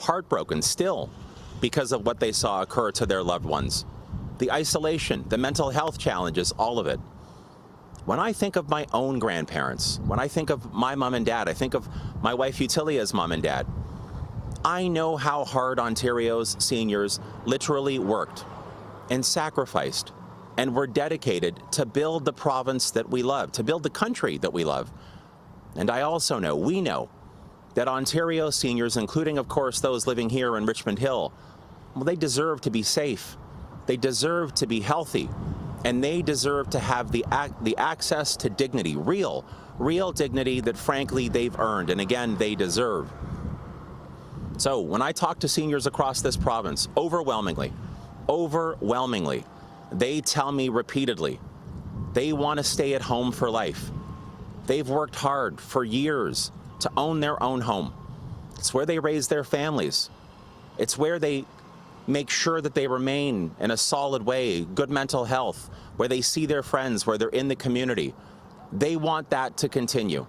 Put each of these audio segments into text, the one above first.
heartbroken still because of what they saw occur to their loved ones. The isolation, the mental health challenges, all of it. When I think of my own grandparents, when I think of my mom and dad, I think of my wife Utilia's mom and dad. I know how hard Ontario's seniors literally worked and sacrificed and were dedicated to build the province that we love, to build the country that we love. And I also know, we know, that Ontario seniors, including, of course, those living here in Richmond Hill, well, they deserve to be safe. They deserve to be healthy. And they deserve to have the access to dignity, real dignity that, frankly, they've earned. And again, they deserve. So when I talk to seniors across this province, overwhelmingly, they tell me repeatedly, they want to stay at home for life. They've worked hard for years to own their own home. It's where they raise their families. It's where they make sure that they remain in a solid way, good mental health, where they see their friends, where they're in the community. They want that to continue.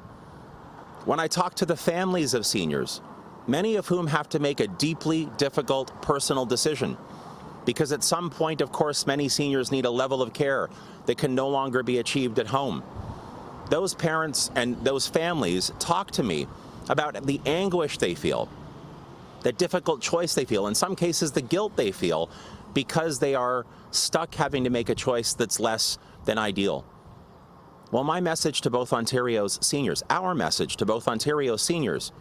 When I talk to the families of seniors, many of whom have to make a deeply difficult personal decision, because at some point, of course, many seniors need a level of care that can no longer be achieved at home. Those parents and those families talk to me about the anguish they feel, the difficult choice they feel, in some cases the guilt they feel, because they are stuck having to make a choice that's less than ideal. Well, my message to both Ontario's seniors, our message to both Ontario's seniors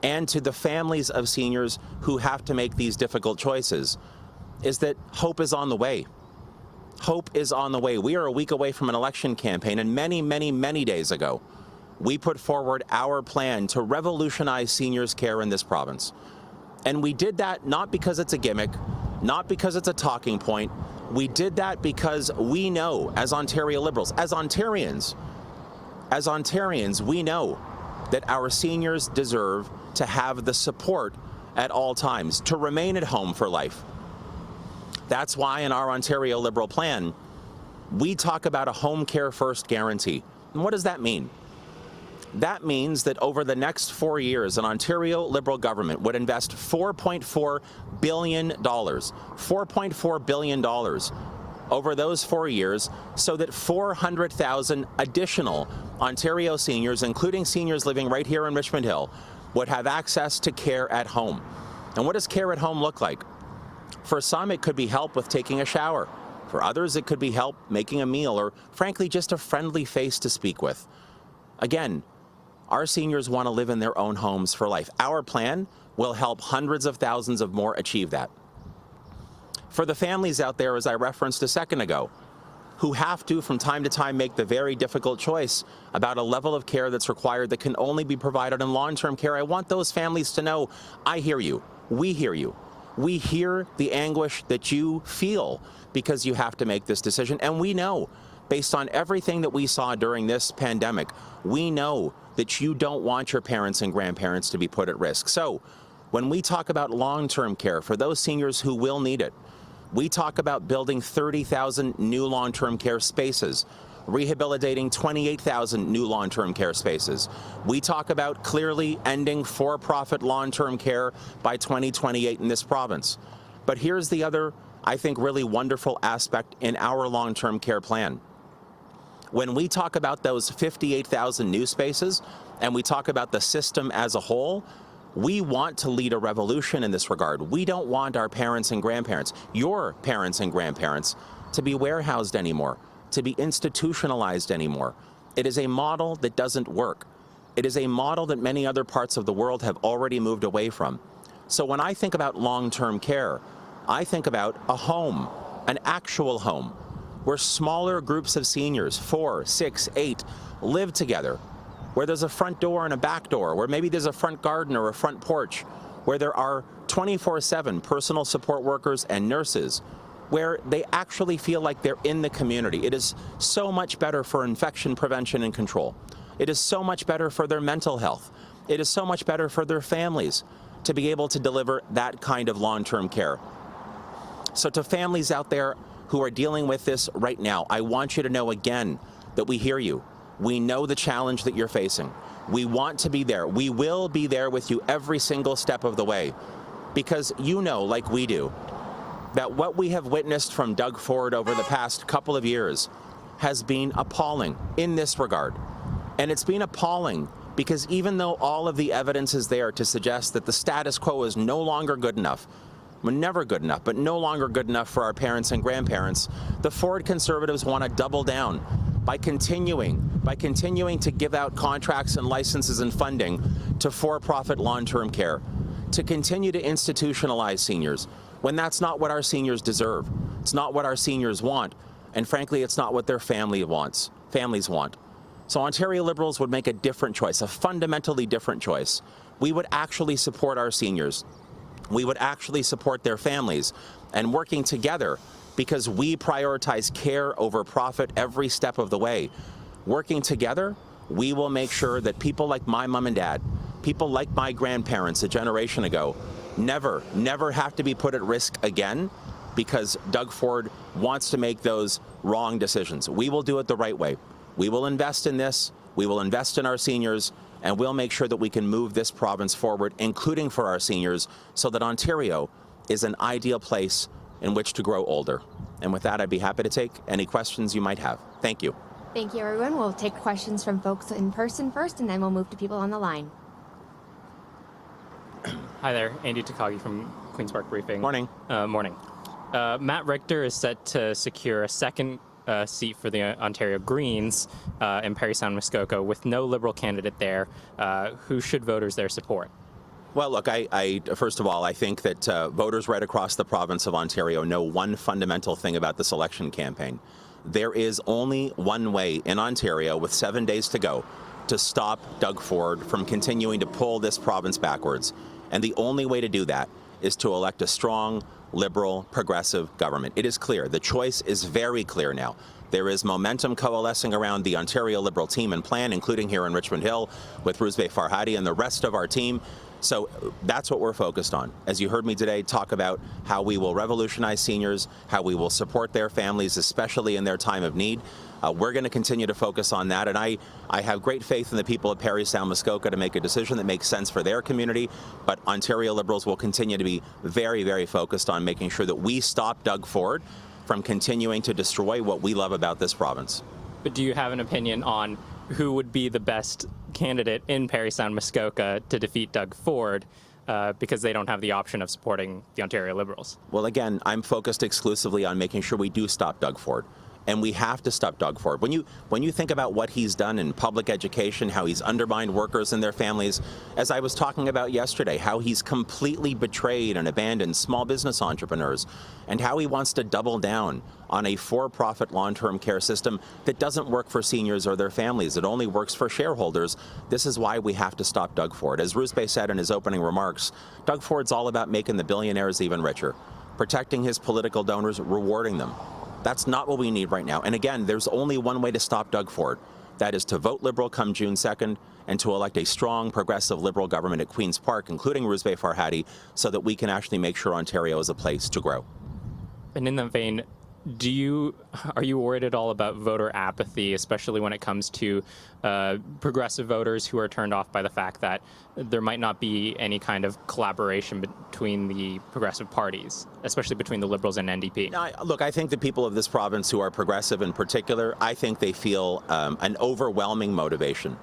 and to the families of seniors who have to make these difficult choices, is that hope is on the way. Hope is on the way. We are a week away from an election campaign, and many days ago, we put forward our plan to revolutionize seniors' care in this province. And we did that not because it's a gimmick, not because it's a talking point. We did that because we know, as Ontario Liberals, as Ontarians, we know that our seniors deserve to have the support at all times, to remain at home for life. That's why in our Ontario Liberal plan, we talk about a home care first guarantee. And what does that mean? That means that over the next 4 years, an Ontario Liberal government would invest $4.4 billion, $4.4 billion over those 4 years, so that 400,000 additional Ontario seniors, including seniors living right here in Richmond Hill, would have access to care at home. And what does care at home look like? For some, it could be help with taking a shower. For others, it could be help making a meal, or frankly, just a friendly face to speak with. Again, our seniors want to live in their own homes for life. Our plan will help hundreds of thousands of more achieve that. For the families out there, as I referenced a second ago, who have to, from time to time, make the very difficult choice about a level of care that's required that can only be provided in long-term care, I want those families to know, I hear you, we hear you. We hear the anguish that you feel because you have to make this decision. And we know, based on everything that we saw during this pandemic, we know that you don't want your parents and grandparents to be put at risk. So when we talk about long-term care for those seniors who will need it, we talk about building 30,000 new long-term care spaces, rehabilitating 28,000 new long-term care spaces. We talk about clearly ending for-profit long-term care by 2028 in this province. But here's the other, I think, really wonderful aspect in our long-term care plan. When we talk about those 58,000 new spaces, and we talk about the system as a whole, we want to lead a revolution in this regard. We don't want our parents and grandparents, your parents and grandparents, to be warehoused anymore, to be institutionalized anymore. It is a model that doesn't work. It is a model that many other parts of the world have already moved away from. So when I think about long-term care, I think about a home, an actual home, where smaller groups of seniors, 4, 6, 8, live together, where there's a front door and a back door, where maybe there's a front garden or a front porch, where there are 24/7 personal support workers and nurses, where they actually feel like they're in the community. It is so much better for infection prevention and control. It is so much better for their mental health. It is so much better for their families to be able to deliver that kind of long-term care. So to families out there who are dealing with this right now, I want you to know again that we hear you. We know the challenge that you're facing. We want to be there. We will be there with you every single step of the way. because you know, like we do, that what we have witnessed from Doug Ford over the past couple of years has been appalling in this regard. And it's been appalling because even though all of the evidence is there to suggest that the status quo is no longer good enough, well, never good enough, but no longer good enough for our parents and grandparents, the Ford Conservatives want to double down by continuing to give out contracts and licenses and funding to for-profit long-term care, to continue to institutionalize seniors, when that's not what our seniors deserve. It's not what our seniors want, and frankly, it's not what their families want. So Ontario Liberals would make a different choice, a fundamentally different choice. We would actually support our seniors. We would actually support their families, and working together, because we prioritize care over profit every step of the way. Working together, we will make sure that people like my mom and dad, people like my grandparents a generation ago, never have to be put at risk again because Doug Ford wants to make those wrong decisions. We will do it the right way. We will invest in this, we will invest in our seniors, and we'll make sure that we can move this province forward, including for our seniors, so that Ontario is an ideal place in which to grow older. And with that, I'd be happy to take any questions you might have. Thank you. Thank you, everyone. We'll take questions from folks in person first, and then we'll move to people on the line. Hi there, Andy Takagi from Queen's Park Briefing. Morning. Morning. Matt Richter is set to secure a second seat for the Ontario Greens in Parry Sound, Muskoka, with no Liberal candidate there. Who should voters there support? Well, look, first of all, I think that voters right across the province of Ontario know one fundamental thing about this election campaign. There is only one way in Ontario, with 7 days to go, to stop Doug Ford from continuing to pull this province backwards. And the only way to do that is to elect a strong, Liberal, progressive government. It is clear. The choice is very clear now. There is momentum coalescing around the Ontario Liberal team and plan, including here in Richmond Hill with Roozbeh Farhadi and the rest of our team. So that's what we're focused on. As you heard me today talk about how we will revolutionize seniors, how we will support their families, especially in their time of need. We're going to continue to focus on that, and I have great faith in the people of Parry Sound, Muskoka to make a decision that makes sense for their community, but Ontario Liberals will continue to be very, very focused on making sure that we stop Doug Ford from continuing to destroy what we love about this province. But do you have an opinion on who would be the best candidate in Parry Sound, Muskoka to defeat Doug Ford, because they don't have the option of supporting the Ontario Liberals? Well, again, I'm focused exclusively on making sure we do stop Doug Ford. And we have to stop Doug Ford. When you think about what he's done in public education, how he's undermined workers and their families, as I was talking about yesterday, how he's completely betrayed and abandoned small business entrepreneurs, and how he wants to double down on a for-profit long-term care system that doesn't work for seniors or their families. It only works for shareholders. This is why we have to stop Doug Ford. As Roozbeh said in his opening remarks, Doug Ford's all about making the billionaires even richer, protecting his political donors, rewarding them. That's not what we need right now. And again, there's only one way to stop Doug Ford. That is to vote Liberal come June 2nd and to elect a strong, progressive Liberal government at Queen's Park, including Roozbeh Farhadi, so that we can actually make sure Ontario is a place to grow. And in that vein, are you worried at all about voter apathy, especially when it comes to progressive voters who are turned off by the fact that there might not be any kind of collaboration between the progressive parties, especially between the Liberals and NDP? No, look, I think the people of this province who are progressive in particular, I think they feel an overwhelming motivation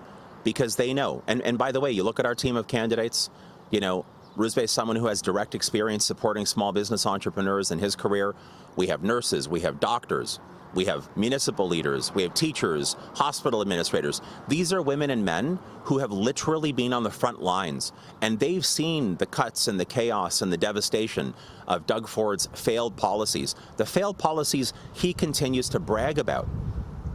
because they know. And by the way, you look at our team of candidates, you know, Roozbeh is someone who has direct experience supporting small business entrepreneurs in his career. We have nurses, we have doctors, we have municipal leaders, we have teachers, hospital administrators. These are women and men who have literally been on the front lines, and they've seen the cuts and the chaos and the devastation of Doug Ford's failed policies. The failed policies he continues to brag about,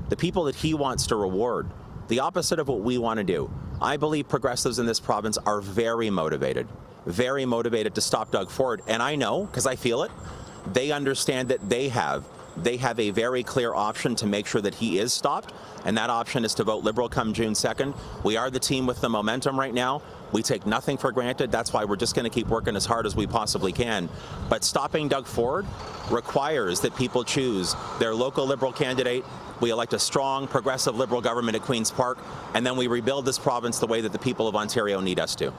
the people that he wants to reward, the opposite of what we want to do. I believe progressives in this province are very motivated to stop Doug Ford, and I know, because I feel it, they understand that they have a very clear option to make sure that he is stopped, and that option is to vote Liberal come June 2nd. We are the team with the momentum right now. We take nothing for granted. That's why we're just going to keep working as hard as we possibly can. But stopping Doug Ford requires that people choose their local Liberal candidate. We elect a strong, progressive Liberal government at Queen's Park, and then we rebuild this province the way that the people of Ontario need us to.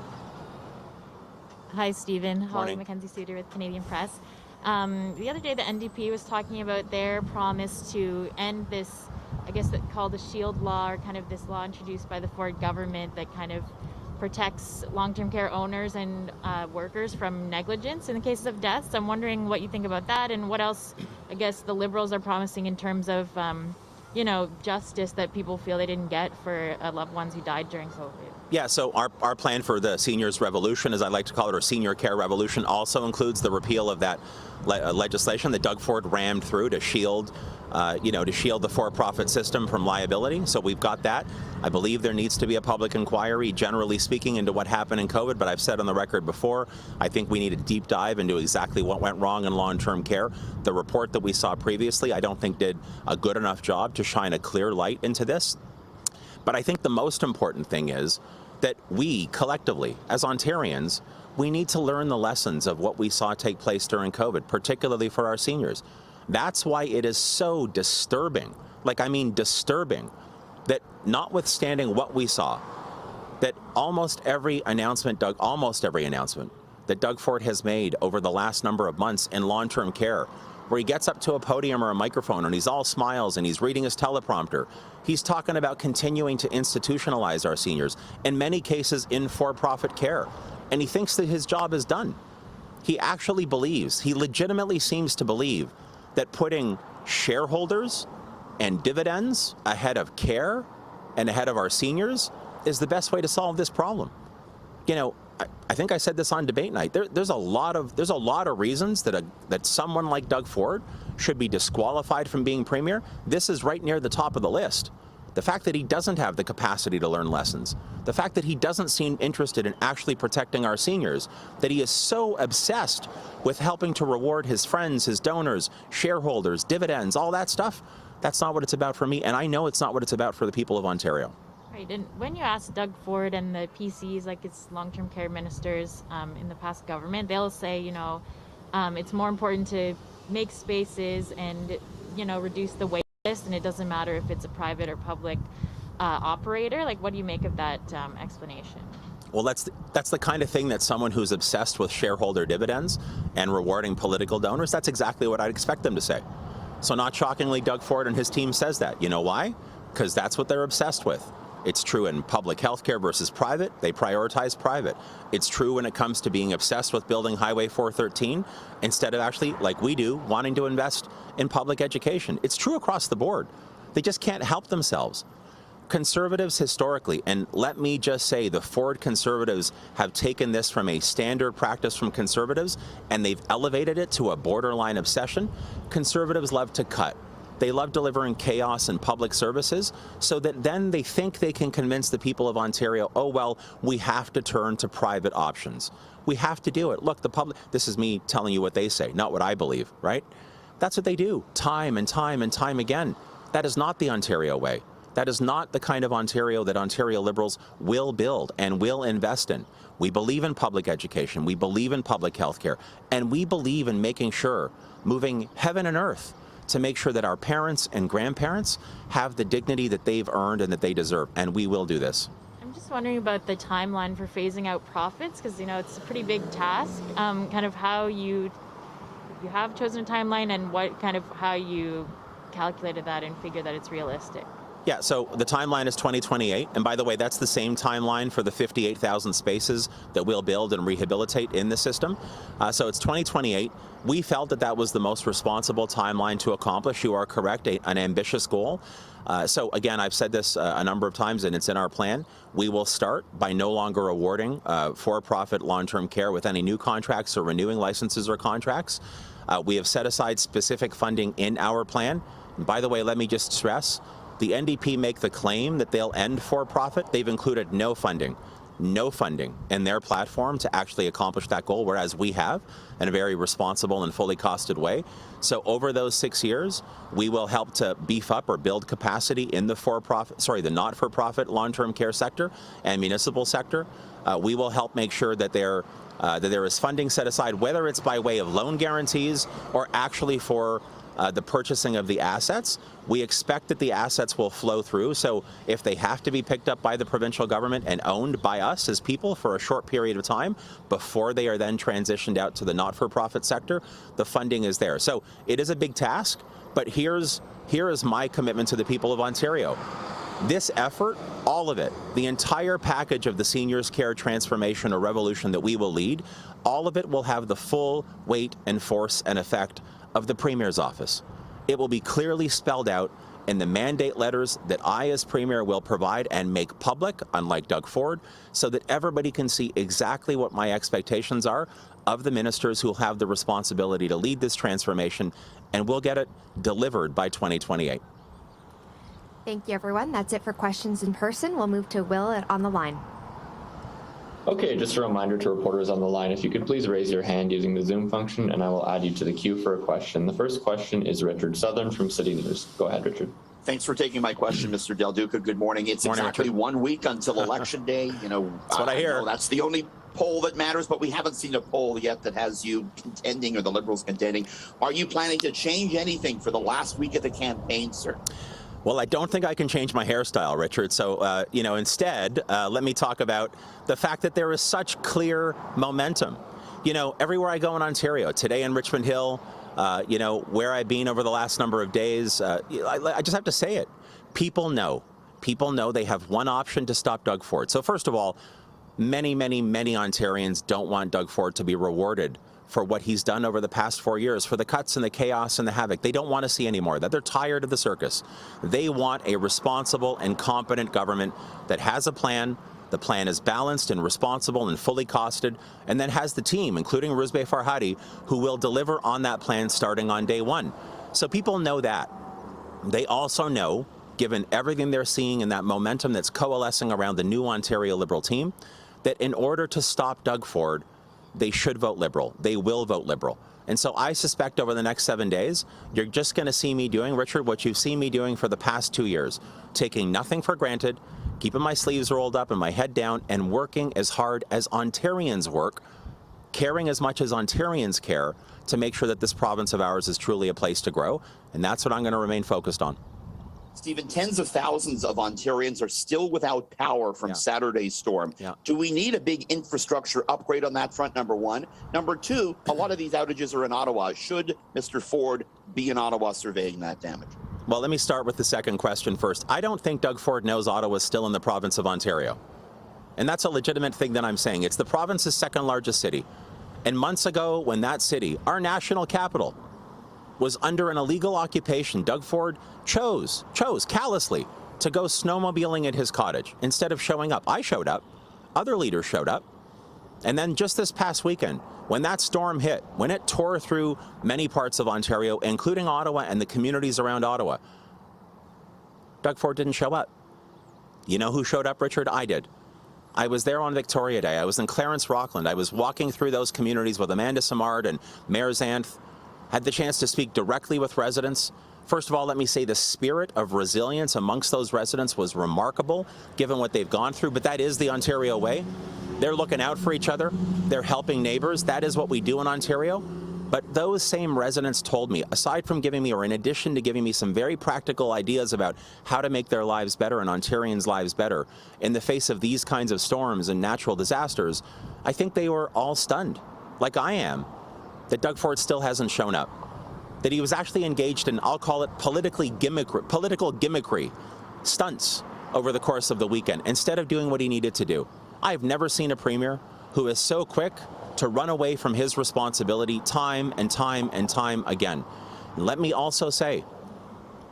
Hi, Stephen. Holly Morning. Mackenzie-Suter with Canadian Press. The other day, the NDP was talking about their promise to end this, I guess, called the Shield Law, or kind of this law introduced by the Ford government that kind of protects long-term care owners and workers from negligence in the cases of deaths. I'm wondering what you think about that, and what else, I guess, the Liberals are promising in terms of, justice that people feel they didn't get for loved ones who died during COVID. Yeah, so our plan for the seniors revolution, as I like to call it, or senior care revolution, also includes the repeal of that legislation that Doug Ford rammed through to shield, the for-profit system from liability. So we've got that. I believe there needs to be a public inquiry, generally speaking, into what happened in COVID, but I've said on the record before, I think we need a deep dive into exactly what went wrong in long-term care. The report that we saw previously, I don't think did a good enough job to shine a clear light into this. But I think the most important thing is that we, collectively, as Ontarians, we need to learn the lessons of what we saw take place during COVID, particularly for our seniors. That's why it is so disturbing, disturbing, that notwithstanding what we saw, that almost every announcement that Doug Ford has made over the last number of months in long-term care, where he gets up to a podium or a microphone and he's all smiles and he's reading his teleprompter, he's talking about continuing to institutionalize our seniors, in many cases in for-profit care. And he thinks that his job is done. He actually believes, he legitimately seems to believe, that putting shareholders and dividends ahead of care and ahead of our seniors is the best way to solve this problem. I think I said this on debate night. There's a lot of reasons that someone like Doug Ford should be disqualified from being premier. This is right near the top of the list. The fact that he doesn't have the capacity to learn lessons, the fact that he doesn't seem interested in actually protecting our seniors, that he is so obsessed with helping to reward his friends, his donors, shareholders, dividends, all that stuff, that's not what it's about for me, and I know it's not what it's about for the people of Ontario. Right, and when you ask Doug Ford and the PCs, like his long-term care ministers in the past government, they'll say, it's more important to make spaces and, reduce the wait list, and it doesn't matter if it's a private or public operator. Like, what do you make of that explanation? Well, that's the kind of thing that someone who's obsessed with shareholder dividends and rewarding political donors, that's exactly what I'd expect them to say. So not shockingly, Doug Ford and his team says that. You know why? Because that's what they're obsessed with. It's true in public health care versus private. They prioritize private. It's true when it comes to being obsessed with building Highway 413 instead of actually, like we do, wanting to invest in public education. It's true across the board. They just can't help themselves. Conservatives historically, and let me just say the Ford Conservatives have taken this from a standard practice from Conservatives and they've elevated it to a borderline obsession. Conservatives love to cut. They love delivering chaos in public services so that then they think they can convince the people of Ontario, oh, well, we have to turn to private options. We have to do it. Look, this is me telling you what they say, not what I believe, right? That's what they do time and time and time again. That is not the Ontario way. That is not the kind of Ontario that Ontario Liberals will build and will invest in. We believe in public education. We believe in public health care. And we believe in making sure, moving heaven and earth, to make sure that our parents and grandparents have the dignity that they've earned and that they deserve, and we will do this. I'm just wondering about the timeline for phasing out profits, because it's a pretty big task. Kind of how you have chosen a timeline, and how you calculated that and figure that it's realistic. Yeah, so the timeline is 2028, and by the way, that's the same timeline for the 58,000 spaces that we'll build and rehabilitate in the system. So it's 2028. We felt that was the most responsible timeline to accomplish. You are correct, an ambitious goal. So again, I've said this a number of times, and it's in our plan. We will start by no longer awarding for-profit long-term care with any new contracts or renewing licenses or contracts. We have set aside specific funding in our plan. And by the way, let me just stress, the NDP make the claim that they'll end for-profit. They've included no funding in their platform to actually accomplish that goal, whereas we have in a very responsible and fully costed way. So over those 6 years, we will help to beef up or build capacity in the not-for-profit long-term care sector and municipal sector. We will help make sure that there is funding set aside, whether it's by way of loan guarantees or actually for the purchasing of the assets. We expect that the assets will flow through. So if they have to be picked up by the provincial government and owned by us as people for a short period of time before they are then transitioned out to the not-for-profit sector, the funding is there. So it is a big task, but here is my commitment to the people of Ontario. This effort, all of it, the entire package of the seniors care transformation or revolution that we will lead, all of it will have the full weight and force and effect of the Premier's office. It will be clearly spelled out in the mandate letters that I as Premier will provide and make public, unlike Doug Ford, so that everybody can see exactly what my expectations are of the ministers who will have the responsibility to lead this transformation, and we'll get it delivered by 2028. Thank you, everyone. That's it for questions in person. We'll move to Will on the line. Okay, just a reminder to reporters on the line, if you could please raise your hand using the Zoom function and I will add you to the queue for a question. The first question is Richard Southern from City News. Go ahead, Richard. Thanks for taking my question, Mr. Del Duca. Good morning. It's exactly Richard. 1 week until Election Day. That's what I hear. That's the only poll that matters, but we haven't seen a poll yet that has you contending or the Liberals contending. Are you planning to change anything for the last week of the campaign, sir? Well, I don't think I can change my hairstyle, Richard. So, instead, let me talk about the fact that there is such clear momentum. Everywhere I go in Ontario, today in Richmond Hill, where I've been over the last number of days, I just have to say it. People know. People know they have one option to stop Doug Ford. So first of all, many, many, many Ontarians don't want Doug Ford to be rewarded for what he's done over the past 4 years, for the cuts and the chaos and the havoc. They don't want to see any more of that. They're tired of the circus. They want a responsible and competent government that has a plan. The plan is balanced and responsible and fully costed, and then has the team, including Rizbe Farhadi, who will deliver on that plan starting on day one. So people know that. They also know, given everything they're seeing and that momentum that's coalescing around the new Ontario Liberal team, that in order to stop Doug Ford, they should vote Liberal. They will vote Liberal. And so I suspect over the next 7 days, you're just going to see me doing, Richard, what you've seen me doing for the past 2 years, taking nothing for granted, keeping my sleeves rolled up and my head down, and working as hard as Ontarians work, caring as much as Ontarians care, to make sure that this province of ours is truly a place to grow. And that's what I'm going to remain focused on. Stephen, tens of thousands of Ontarians are still without power from Saturday's storm. Do we need a big infrastructure upgrade on that front, number one? Number two, a lot of these outages are in Ottawa. Should Mr. Ford be in Ottawa surveying that damage? Well, let me start with the second question first. I don't think Doug Ford knows Ottawa's still in the province of Ontario. And that's a legitimate thing that I'm saying. It's the province's second largest city. And months ago, when that city, our national capital, was under an illegal occupation, Doug Ford chose callously to go snowmobiling at his cottage instead of showing up. I showed up. Other leaders showed up. And then just this past weekend, when that storm hit, when it tore through many parts of Ontario, including Ottawa and the communities around Ottawa, Doug Ford didn't show up. You know who showed up, Richard? I did. I was there on Victoria Day. I was in Clarence Rockland. I was walking through those communities with Amanda Simard and Mayor Zanth. Had the chance to speak directly with residents. First of all, let me say the spirit of resilience amongst those residents was remarkable, given what they've gone through, but that is the Ontario way. They're looking out for each other. They're helping neighbors. That is what we do in Ontario. But those same residents told me, aside from giving me, or in addition to giving me some very practical ideas about how to make their lives better and Ontarians' lives better in the face of these kinds of storms and natural disasters, I think they were all stunned, like I am, that Doug Ford still hasn't shown up, that he was actually engaged in, I'll call it political gimmickry stunts over the course of the weekend, instead of doing what he needed to do. I've never seen a premier who is so quick to run away from his responsibility time and time and time again. And let me also say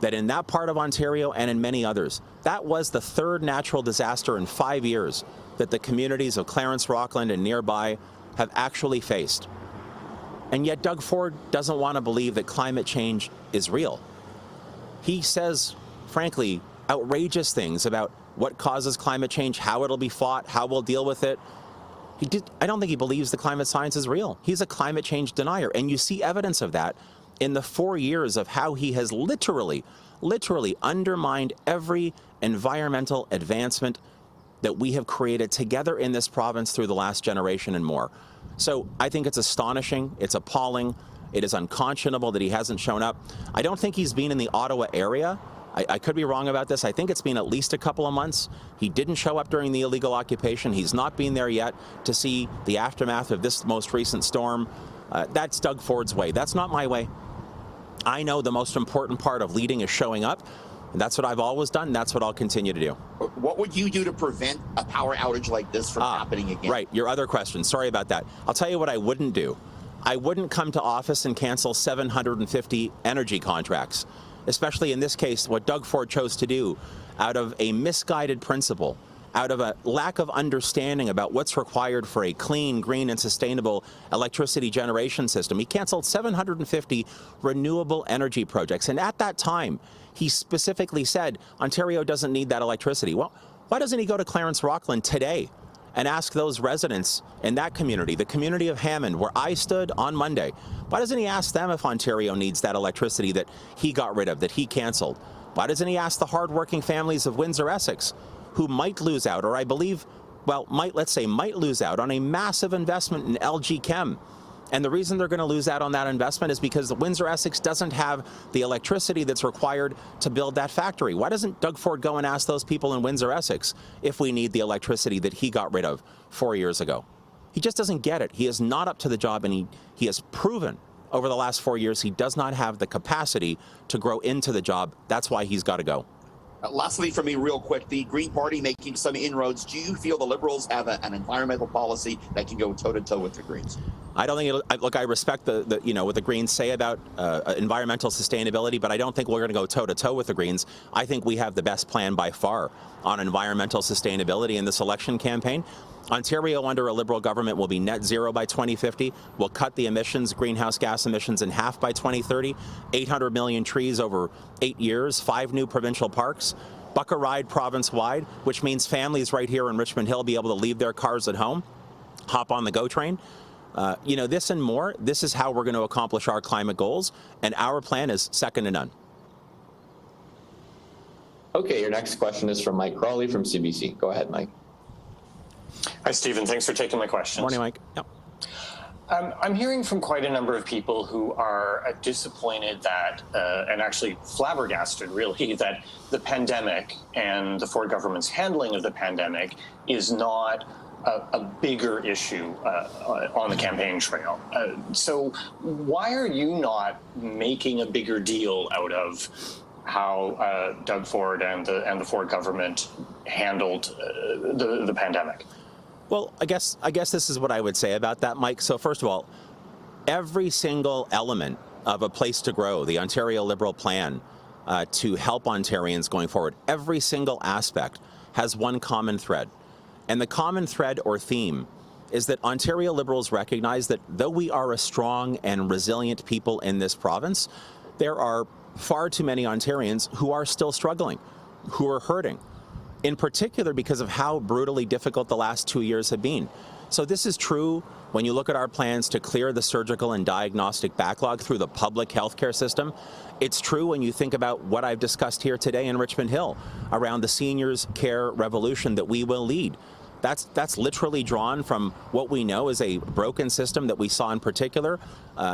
that in that part of Ontario and in many others, that was the third natural disaster in 5 years that the communities of Clarence Rockland and nearby have actually faced. And yet Doug Ford doesn't want to believe that climate change is real. He says, frankly, outrageous things about what causes climate change, how it'll be fought, how we'll deal with it. I don't think he believes the climate science is real. He's a climate change denier. And you see evidence of that in the 4 years of how he has literally undermined every environmental advancement that we have created together in this province through the last generation and more. So I think it's astonishing, it's appalling, it is unconscionable that he hasn't shown up. I don't think he's been in the Ottawa area. I could be wrong about this. I think it's been at least a couple of months. He didn't show up during the illegal occupation. He's not been there yet to see the aftermath of this most recent storm. That's Doug Ford's way. That's not my way. I know the most important part of leading is showing up. And that's what I've always done. That's what I'll continue to do. What would you do to prevent a power outage like this from happening again? Right. Your other question. Sorry about that. I'll tell you what I wouldn't do. I wouldn't come to office and cancel 750 energy contracts, especially in this case, what Doug Ford chose to do out of a misguided principle, out of a lack of understanding about what's required for a clean, green, and sustainable electricity generation system. He canceled 750 renewable energy projects. And at that time, he specifically said, Ontario doesn't need that electricity. Well, why doesn't he go to Clarence Rockland today and ask those residents in that community, the community of Hammond, where I stood on Monday, why doesn't he ask them if Ontario needs that electricity that he got rid of, that he canceled? Why doesn't he ask the hardworking families of Windsor-Essex who might lose out, or I believe, well, might lose out on a massive investment in LG Chem? And the reason they're going to lose out on that investment is because Windsor-Essex doesn't have the electricity that's required to build that factory. Why doesn't Doug Ford go and ask those people in Windsor-Essex if we need the electricity that he got rid of 4 years ago? He just doesn't get it. He is not up to the job, and he has proven over the last 4 years he does not have the capacity to grow into the job. That's why he's got to go. Lastly, for me, real quick, the Green Party making some inroads. Do you feel the Liberals have an environmental policy that can go toe-to-toe with the Greens? I don't think look, I respect the what the Greens say about environmental sustainability, but I don't think we're going to go toe-to-toe with the Greens. I think we have the best plan by far on environmental sustainability in this election campaign. Ontario, under a Liberal government, will be net zero by 2050. We'll cut the emissions, greenhouse gas emissions, in half by 2030. 800 million trees over 8 years, 5 new provincial parks. Buck a ride province-wide, which means families right here in Richmond Hill be able to leave their cars at home, hop on the GO train. This and more, this is how we're going to accomplish our climate goals, and our plan is second to none. Okay, your next question is from Mike Crawley from CBC. Go ahead, Mike. Hi, Stephen. Thanks for taking my questions. Morning, Mike. Yep. I'm hearing from quite a number of people who are disappointed that, and actually flabbergasted, really, that the pandemic and the Ford government's handling of the pandemic is not a bigger issue on the campaign trail. So why are you not making a bigger deal out of how Doug Ford and the Ford government handled the pandemic? Well, I guess this is what I would say about that, Mike. So first of all, every single element of A Place to Grow, the Ontario Liberal plan to help Ontarians going forward, every single aspect has one common thread. And the common thread or theme is that Ontario Liberals recognize that though we are a strong and resilient people in this province, there are far too many Ontarians who are still struggling, who are hurting, in particular because of how brutally difficult the last 2 years have been. So this is true when you look at our plans to clear the surgical and diagnostic backlog through the public healthcare system. It's true when you think about what I've discussed here today in Richmond Hill around the seniors care revolution that we will lead. That's literally drawn from what we know is a broken system that we saw in particular,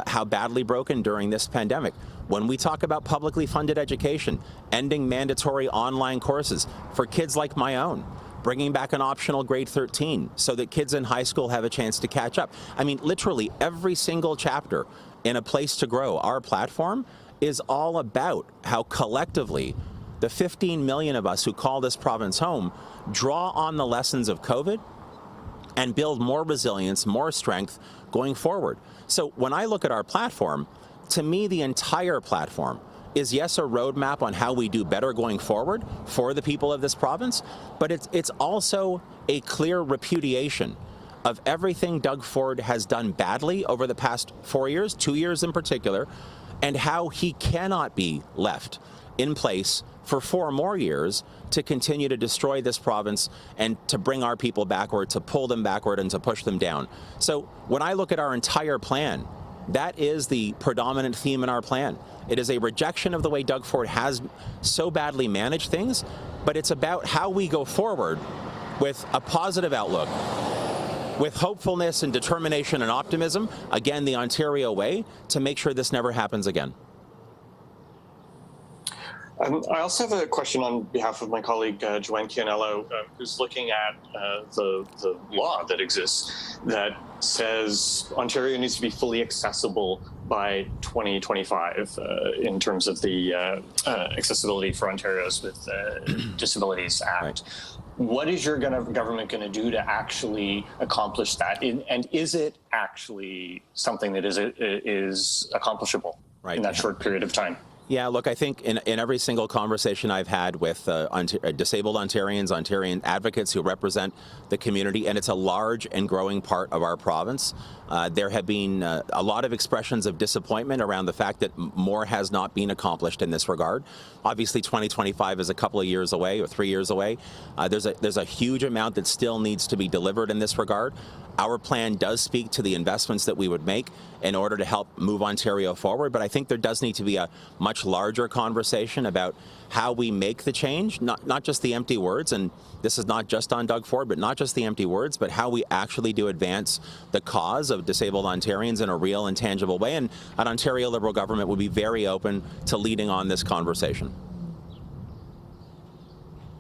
how badly broken during this pandemic. When we talk about publicly funded education, ending mandatory online courses for kids like my own, bringing back an optional grade 13 so that kids in high school have a chance to catch up. I mean, literally every single chapter in A Place to Grow, our platform, is all about how collectively the 15 million of us who call this province home draw on the lessons of COVID and build more resilience, more strength going forward. So when I look at our platform, to me, the entire platform is, yes, a roadmap on how we do better going forward for the people of this province, but it's also a clear repudiation of everything Doug Ford has done badly over the past 4 years, 2 years in particular, and how he cannot be left in place for 4 more years to continue to destroy this province and to bring our people backward, to pull them backward and to push them down. So when I look at our entire plan, that is the predominant theme in our plan. It is a rejection of the way Doug Ford has so badly managed things, but it's about how we go forward with a positive outlook with hopefulness and determination and optimism, again, the Ontario way, to make sure this never happens again. I also have a question on behalf of my colleague, Joanne Chianello, who's looking at the law that exists that says Ontario needs to be fully accessible by 2025 in terms of the Accessibility for Ontarios with Disabilities Act. Right. What is your government going to do to actually accomplish that? And is it actually something that is accomplishable in that short period of time? Yeah, look, I think in every single conversation I've had with disabled Ontarians, Ontarian advocates who represent the community, and it's a large and growing part of our province, there have been a lot of expressions of disappointment around the fact that more has not been accomplished in this regard. Obviously, 2025 is a couple of years away or 3 years away. There's a huge amount that still needs to be delivered in this regard. Our plan does speak to the investments that we would make in order to help move Ontario forward, but I think there does need to be a much larger conversation about how we make the change, not just the empty words, and this is not just on Doug Ford, but not just the empty words, but how we actually do advance the cause of disabled Ontarians in a real and tangible way. And an Ontario Liberal government would be very open to leading on this conversation.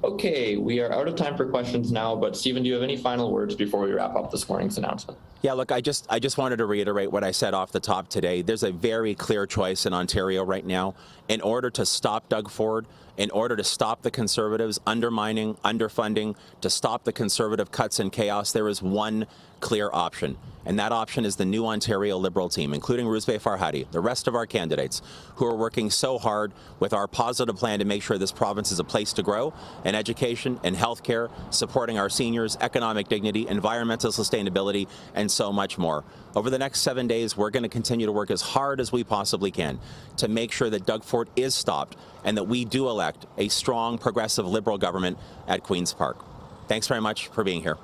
Okay, we are out of time for questions now, but Stephen, do you have any final words before we wrap up this morning's announcement? Yeah, look, I just wanted to reiterate what I said off the top today. There's a very clear choice in Ontario right now. In order to stop Doug Ford, in order to stop the Conservatives undermining, underfunding, to stop the Conservative cuts and chaos, there is one clear option. And that option is the new Ontario Liberal team, including Rouzbeh Farhadi, the rest of our candidates, who are working so hard with our positive plan to make sure this province is a place to grow in education and healthcare, supporting our seniors, economic dignity, environmental sustainability, and so much more. Over the next 7 days, we're going to continue to work as hard as we possibly can to make sure that Doug Ford is stopped and that we do elect a strong, progressive Liberal government at Queen's Park. Thanks very much for being here.